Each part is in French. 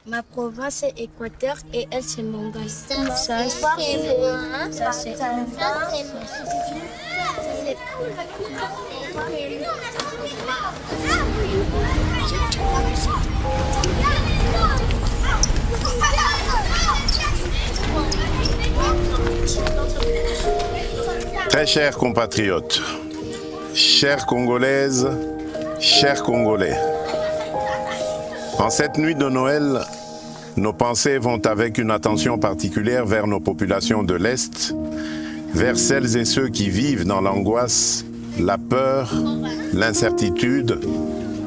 Ma province est Équateur et elle c'est Mongol. Ça, c'est Très chers compatriotes, chères Congolaises, chers Congolais, en cette nuit de Noël, nos pensées vont avec une attention particulière vers nos populations de l'Est, vers celles et ceux qui vivent dans l'angoisse, la peur, l'incertitude,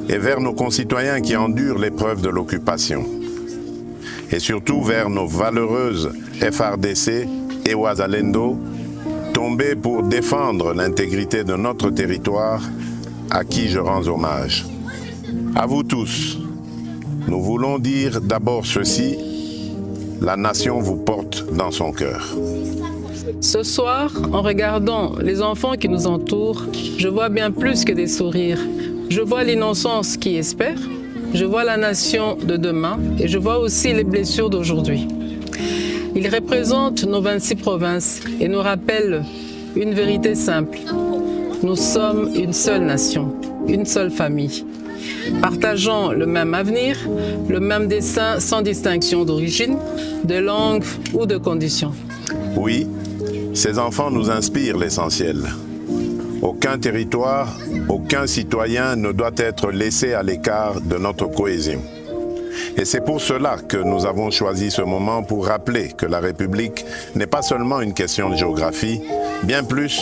et vers nos concitoyens qui endurent l'épreuve de l'occupation. Et surtout vers nos valeureuses FRDC et Wazalendo, tombés pour défendre l'intégrité de notre territoire, à qui je rends hommage. À vous tous, nous voulons dire d'abord ceci, la nation vous porte dans son cœur. Ce soir, en regardant les enfants qui nous entourent, je vois bien plus que des sourires. Je vois l'innocence qui espère, je vois la nation de demain et je vois aussi les blessures d'aujourd'hui. Ils représentent nos 26 provinces et nous rappellent une vérité simple. Nous sommes une seule nation, une seule famille, partageant le même avenir, le même dessein sans distinction d'origine, de langue ou de condition. Oui, ces enfants nous inspirent l'essentiel. Aucun territoire, aucun citoyen ne doit être laissé à l'écart de notre cohésion. Et c'est pour cela que nous avons choisi ce moment pour rappeler que la République n'est pas seulement une question de géographie, bien plus,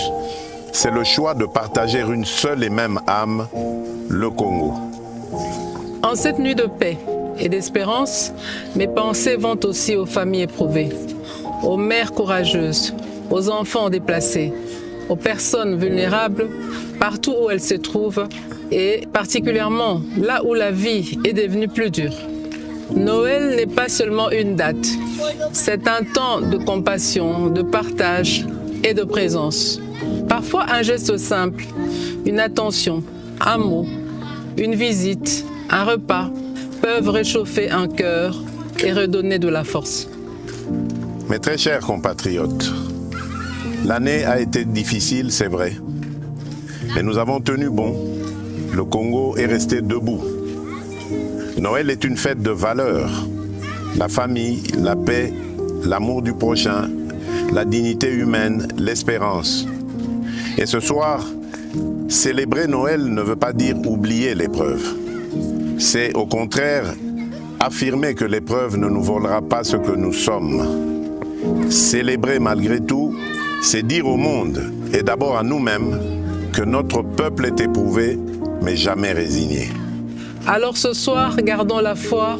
c'est le choix de partager une seule et même âme, le Congo. En cette nuit de paix et d'espérance, mes pensées vont aussi aux familles éprouvées, aux mères courageuses, aux enfants déplacés, aux personnes vulnérables, partout où elles se trouvent, et particulièrement là où la vie est devenue plus dure. Noël n'est pas seulement une date, c'est un temps de compassion, de partage et de présence. Parfois un geste simple, une attention, un mot, une visite, un repas peuvent réchauffer un cœur et redonner de la force. Mes très chers compatriotes, l'année a été difficile, c'est vrai, mais nous avons tenu bon. Le Congo est resté debout. Noël est une fête de valeurs. La famille, la paix, l'amour du prochain, la dignité humaine, l'espérance. Et ce soir, célébrer Noël ne veut pas dire oublier l'épreuve. C'est au contraire affirmer que l'épreuve ne nous volera pas ce que nous sommes. Célébrer malgré tout, c'est dire au monde, et d'abord à nous-mêmes, que notre peuple est éprouvé, mais jamais résigné. Alors ce soir, gardons la foi,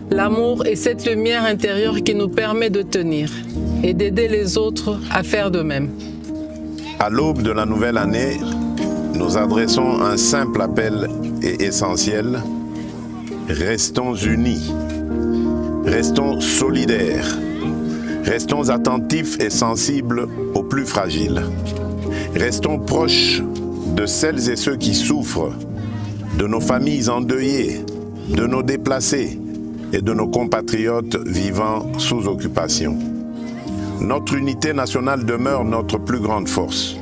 l'amour et cette lumière intérieure qui nous permet de tenir et d'aider les autres à faire de même. À l'aube de la nouvelle année, nous adressons un simple appel et essentiel. Restons unis, restons solidaires, restons attentifs et sensibles aux plus fragiles. Restons proches de celles et ceux qui souffrent, de nos familles endeuillées, de nos déplacés et de nos compatriotes vivant sous occupation. Notre unité nationale demeure notre plus grande force.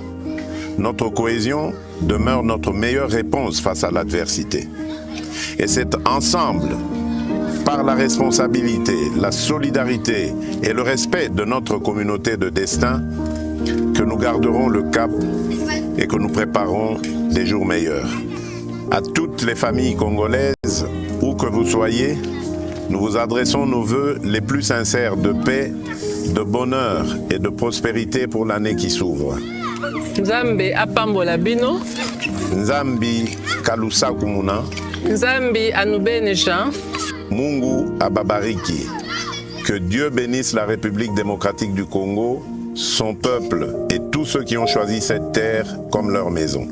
Notre cohésion demeure notre meilleure réponse face à l'adversité. Et c'est ensemble, par la responsabilité, la solidarité et le respect de notre communauté de destin, que nous garderons le cap et que nous préparons des jours meilleurs. À toutes les familles congolaises, où que vous soyez, nous vous adressons nos vœux les plus sincères de paix, de bonheur et de prospérité pour l'année qui s'ouvre. Nzambe apambola bino, Nzambi kalusa kumuna, Nzambe anubenesha, Mungu ababariki. Que Dieu bénisse la République démocratique du Congo, son peuple et tous ceux qui ont choisi cette terre comme leur maison.